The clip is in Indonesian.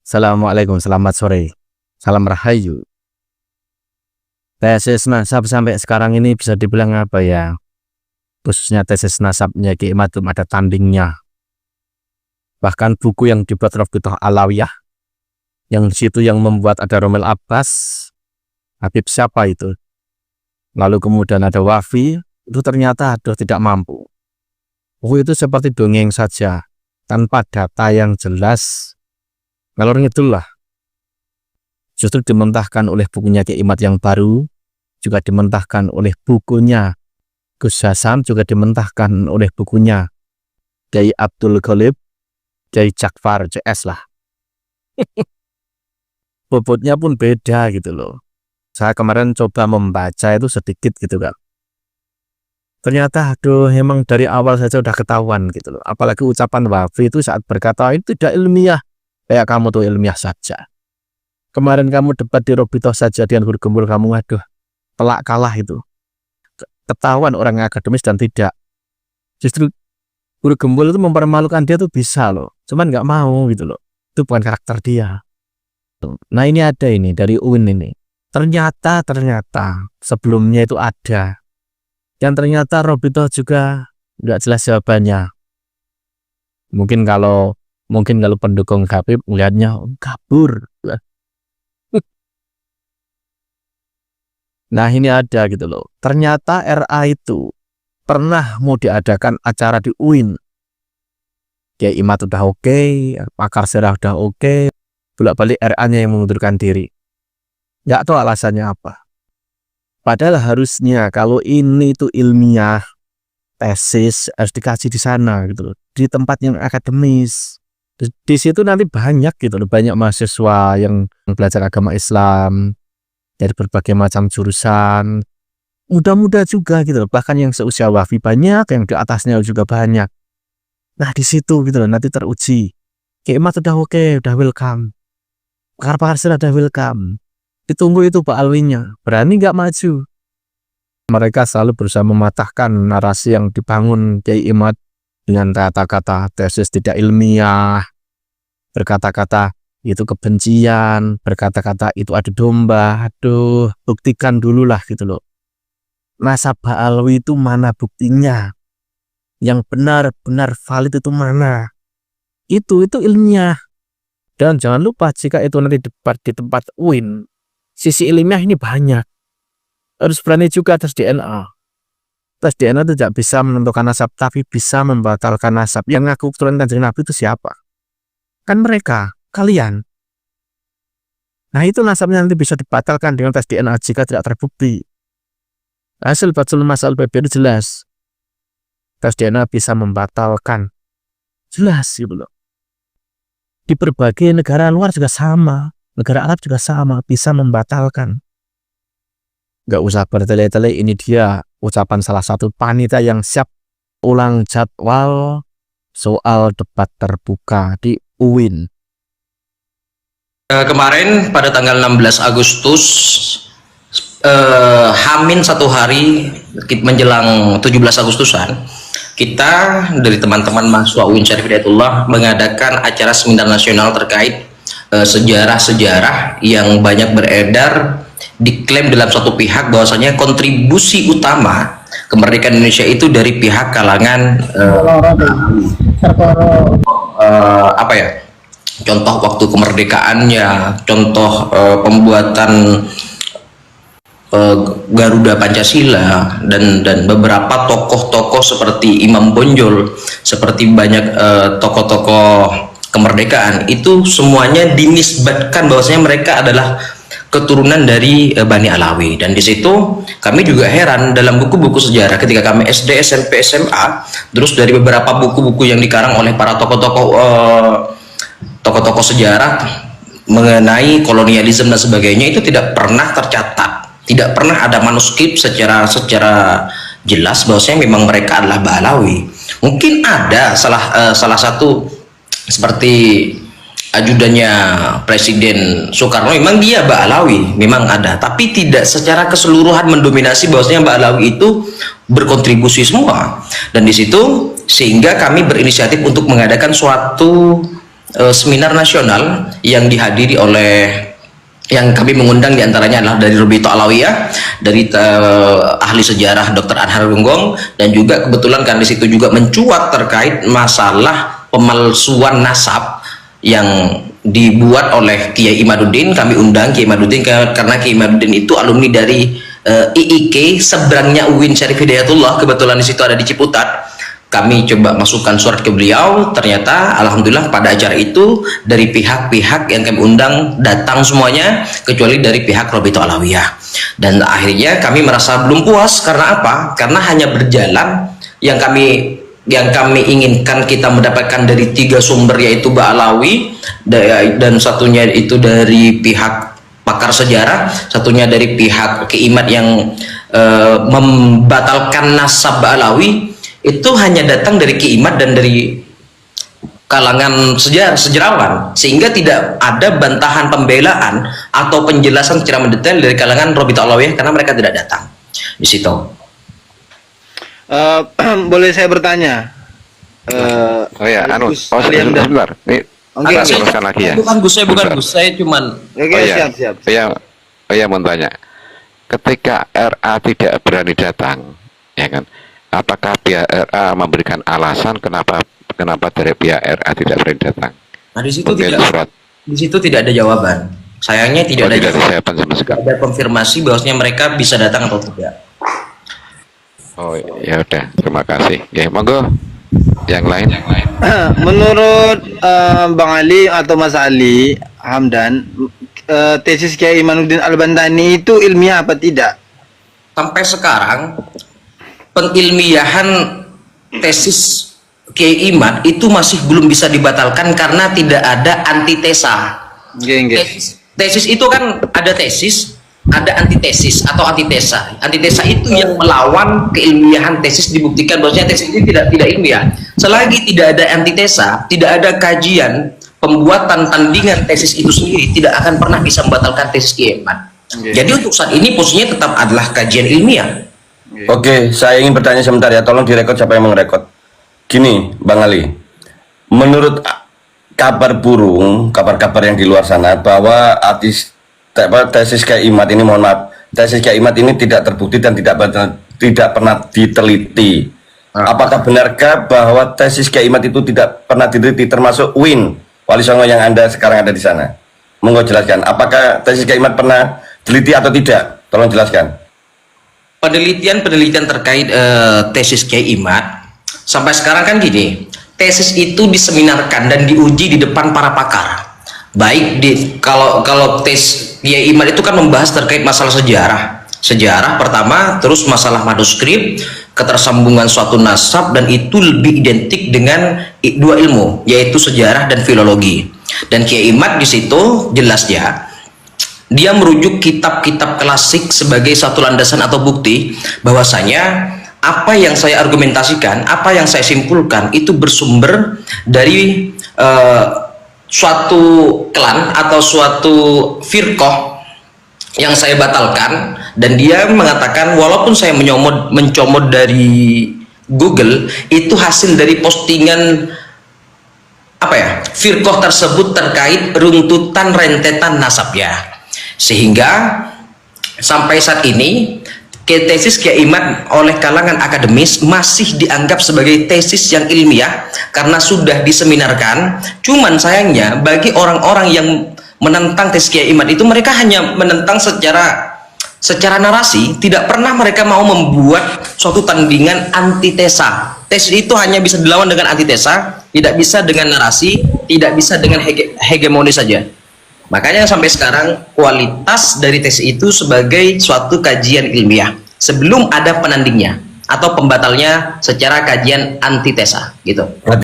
Assalamualaikum, selamat sore. Salam Rahayu. Tesis nasab sampai sekarang ini bisa dibilang apa ya? Khususnya tesis nasabnya Ki Imatum ada tandingnya. Bahkan buku yang dibuat Rabithah Alawiyah, yang situ yang membuat ada Romel Abbas, Habib siapa itu? Lalu kemudian ada Wafi, itu ternyata aduh tidak mampu. Buku itu seperti dongeng saja, tanpa data yang jelas. Ngalor ngidul lah. Justru dimentahkan oleh bukunya Ki Imat yang baru, juga dimentahkan oleh bukunya Gus Hasan, juga dimentahkan oleh bukunya Kiai Abdul Ghalib, Kiai Jakfar CS lah. Bobotnya pun beda gitu loh. Saya kemarin coba membaca itu sedikit gitu kan. Ternyata aduh emang dari awal saja udah ketahuan gitu loh. Apalagi ucapan Wafi itu saat berkata itu tidak ilmiah. Kayak kamu tuh ilmiah saja. Kemarin kamu debat di Rabithah saja dengan guru gembul kamu, aduh telak kalah itu. Ketahuan orang yang akademis dan tidak. Justru guru gembul itu mempermalukan dia tuh bisa loh. Cuman nggak mau gitu loh. Itu bukan karakter dia. Nah ini ada ini dari UIN ini. Ternyata sebelumnya itu ada. Dan ternyata Rabithah juga nggak jelas jawabannya. Mungkin kalau pendukung Habib melihatnya kabur. Nah ini ada gitu loh. Ternyata RA itu pernah mau diadakan acara di UIN. Kiai Imat udah oke, Pakar Sirah udah oke, bolak-balik RA-nya yang mengundurkan diri. Nggak tahu alasannya apa. Padahal harusnya kalau ini itu ilmiah, tesis harus dikaji di sana gitu loh, di tempat yang akademis. Di situ nanti banyak gitu loh, banyak mahasiswa yang belajar agama Islam dari berbagai macam jurusan, muda-muda juga gitu loh, bahkan yang seusia Wafi banyak, yang di atasnya juga banyak. Nah di situ gitu loh nanti teruji. Kiai Imat udah oke, udah welcome. Pakar Sirah udah welcome. Ditunggu itu Pak Alwinya, berani nggak maju? Mereka selalu berusaha mematahkan narasi yang dibangun Kiai Imat dengan kata-kata tesis tidak ilmiah, berkata-kata itu kebencian, berkata-kata itu adu domba. Aduh, buktikan dulu lah gitu loh. Nasab Alwi itu mana buktinya? Yang benar-benar valid itu mana? Itu ilmiah. Dan jangan lupa jika itu nanti debat di tempat UIN, sisi ilmiah ini banyak. Harus berani juga tes DNA. Tes DNA tidak bisa menentukan nasab, tapi bisa membatalkan nasab. Yang ngaku keturunan Kanjeng Nabi itu siapa? Kan mereka, kalian. Nah itu nasabnya nanti bisa dibatalkan dengan tes DNA jika tidak terbukti. Hasil Batsul Masal PB itu jelas. Tes DNA bisa membatalkan. Jelas gitu loh. Di berbagai negara luar juga sama. Negara Arab juga sama, bisa membatalkan. Gak usah bertele-tele, ini dia ucapan salah satu panitia yang siap ulang jadwal soal debat terbuka di UIN. Kemarin pada tanggal 16 Agustus Hamin satu hari menjelang 17 Agustusan, kita dari teman-teman mahasiswa UIN Syarif Hidayatullah mengadakan acara seminar nasional terkait sejarah-sejarah yang banyak beredar, diklaim dalam satu pihak bahwasanya kontribusi utama kemerdekaan Indonesia itu dari pihak kalangan contoh waktu kemerdekaannya, contoh pembuatan Garuda Pancasila dan beberapa tokoh-tokoh seperti Imam Bonjol, seperti banyak tokoh-tokoh kemerdekaan itu semuanya dinisbatkan bahwasanya mereka adalah keturunan dari Bani Alawi. Dan di situ kami juga heran dalam buku-buku sejarah ketika kami SD, SMP, SMA, terus dari beberapa buku-buku yang dikarang oleh para tokoh-tokoh sejarah mengenai kolonialisme dan sebagainya itu tidak pernah tercatat, tidak pernah ada manuskrip secara jelas bahwasanya memang mereka adalah Ba'alawi. Mungkin ada salah satu seperti ajudannya Presiden Soekarno, memang dia Ba'alawi, memang ada, tapi tidak secara keseluruhan mendominasi bahwasanya Ba'alawi itu berkontribusi semua. Dan di situ sehingga kami berinisiatif untuk mengadakan suatu seminar nasional yang dihadiri oleh, yang kami mengundang diantaranya adalah dari Robito Alawiyah, dari ahli sejarah Dr. Anhar Gunggong, dan juga kebetulan kan di situ juga mencuat terkait masalah pemalsuan nasab yang dibuat oleh Kiai Imaduddin. Kami undang Kiai Imaduddin karena Kiai Imaduddin itu alumni dari IIK, seberangnya UIN Syarif Hidayatullah, kebetulan di situ ada di Ciputat. Kami coba masukkan surat ke beliau, ternyata alhamdulillah pada acara itu dari pihak-pihak yang kami undang datang semuanya, kecuali dari pihak Robito Alawiyah. Dan akhirnya kami merasa belum puas. Karena apa? Karena hanya berjalan yang kami inginkan kita mendapatkan dari 3 sumber, yaitu Ba'alawi, dan satunya itu dari pihak pakar sejarah, satunya dari pihak Kiaimat yang membatalkan nasab Ba'alawi. Itu hanya datang dari Kiaimat dan dari kalangan sejarawan, sehingga tidak ada bantahan pembelaan atau penjelasan secara mendetail dari kalangan Robito Alawiyah, karena mereka tidak datang di situ. Boleh saya bertanya? Oh ya, sebentar. Ini Oke, teruskan lagi ya. Bukan Gus, saya cuman. Oke, siap. Saya mau tanya, ketika RA tidak berani datang, ya kan? Apakah pihak RA memberikan alasan kenapa dari pihak RA tidak berani datang? Nah, di situ tidak ada jawaban. Sayangnya tidak ada jawaban sama sekali. Ada konfirmasi bahwasanya mereka bisa datang atau tidak. Oh ya udah, terima kasih. Ya, monggo yang lain. Menurut Bang Ali atau Mas Ali Hamdan, tesis Kiai Imaduddin Al-Bantani itu ilmiah apa tidak? Sampai sekarang pengilmiahan tesis Kiai Imad itu masih belum bisa dibatalkan karena tidak ada antitesa. Tesis itu kan ada tesis, ada antitesis atau antitesa. Antitesa itu yang melawan keilmiahan tesis, dibuktikan bahwasanya tesis ini tidak ilmiah. Selagi tidak ada antitesa, tidak ada kajian pembuatan tandingan tesis itu sendiri, tidak akan pernah bisa membatalkan tesis Kiai Imad. Jadi untuk saat ini posisinya tetap adalah kajian ilmiah. Oke, saya ingin bertanya sebentar ya, tolong direkod siapa yang merekod. Gini, Bang Ali, menurut kabar burung, kabar-kabar yang di luar sana bahwa tesis Kiai Imad ini, mohon maaf, tesis Kiai Imad ini tidak terbukti dan tidak pernah diteliti. Apakah benarkah bahwa tesis Kiai Imad itu tidak pernah diteliti, termasuk UIN Wali Songo yang Anda sekarang ada di sana? Monggo jelaskan, apakah tesis Kiai Imad pernah teliti atau tidak? Tolong jelaskan. Penelitian terkait tesis Kiai Imad sampai sekarang kan gini, tesis itu diseminarkan dan diuji di depan para pakar. Baik kalau tes Kiai Imad itu kan membahas terkait masalah sejarah pertama, terus masalah manuskrip, ketersambungan suatu nasab, dan itu lebih identik dengan 2 ilmu, yaitu sejarah dan filologi. Dan Kiai Imad di situ jelasnya dia merujuk kitab-kitab klasik sebagai satu landasan atau bukti bahwasanya apa yang saya argumentasikan, apa yang saya simpulkan itu bersumber dari suatu klan atau suatu firqah yang saya batalkan. Dan dia mengatakan walaupun saya mencomot dari Google, itu hasil dari postingan firqah tersebut terkait runtutan rentetan nasab ya. Sehingga sampai saat ini tesis Kiai Imad oleh kalangan akademis masih dianggap sebagai tesis yang ilmiah karena sudah diseminarkan. Cuman sayangnya bagi orang-orang yang menentang tesis Kiai Imad itu, mereka hanya menentang secara narasi, tidak pernah mereka mau membuat suatu tandingan antitesa. Tesis itu hanya bisa dilawan dengan antitesa, tidak bisa dengan narasi, tidak bisa dengan hegemoni saja. Makanya sampai sekarang kualitas dari tesis itu sebagai suatu kajian ilmiah sebelum ada penandingnya atau pembatalnya secara kajian antitesa gitu.